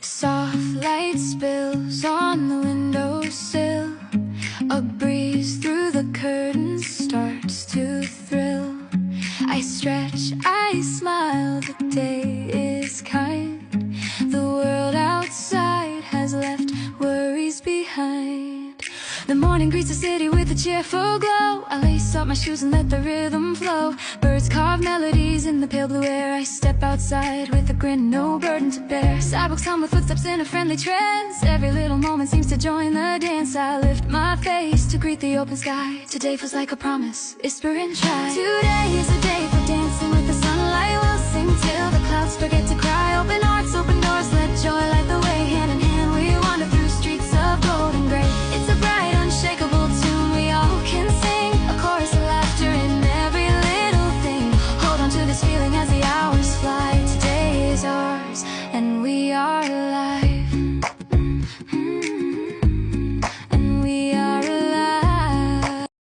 Soft light spills on the windowsill. A breeze through the curtains starts to thrill. I stretch, I smile, the day is kind. The world outside has left worries behind. The morning greets the city with a cheerful glow. I lace up my shoes and let the rhythm flow. Birds carve melodies in the pale blue air. I step outside with a grin, no burden to bear. Sidewalks hum with footsteps in a friendly trance. Every little moment seems to join the dance. I lift my face to greet the open sky. Today feels like a promise, whisper and try. Today is a day for dancing with the sunlight. We'll sing till the clouds forget to cry. Open hearts, open doors, let joy light the